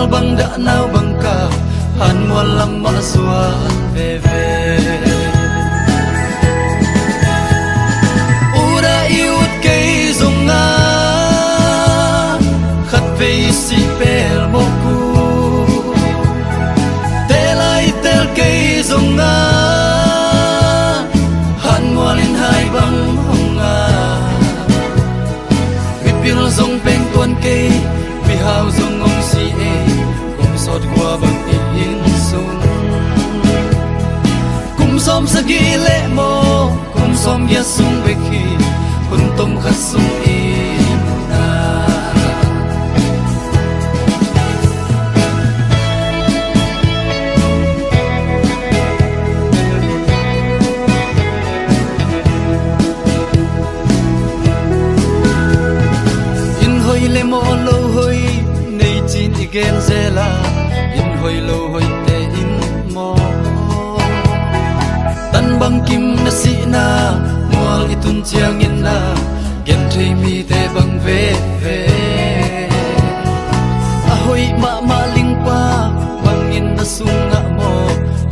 nal bang da nau bang ka han mo lam ma swa ve ve ura iut kei zonga khat ve si pel mo ku telai tel kei zonga han mo lin hai bang honga mi pil zong peng tuan kei mi hao zong ngong si e kum sot kwa bang in sung kum som sa gi le mo kum som ya sung be khi kun tom khat sung in na in hoi le mo lo hoi nei chin igen zela in hoi lo hoi te in mo tan bang kim na si na mual itun chiang in na gen thei mi te bang ve ve a hoi ma ma ling pa bang in na sung na mo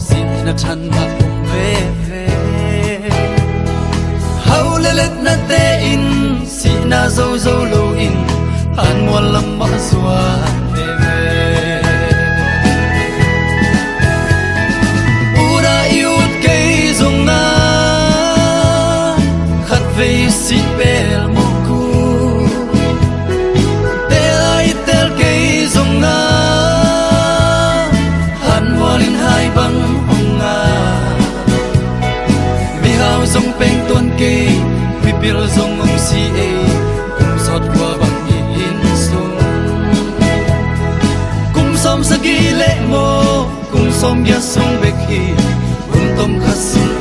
si na than ma kum ve ve hau le let na te in si na zo zo lo in han mual lam ma swa ve ve ura iut kei zonga khat ve si pel mo ku telai tel kei zonga han mual in hai bang honga mi hao zong peng tuan kei mi pil zong ngong si e kum sot kwa bang som sa gi le mo kum som ya sung be khi kum tom kha sung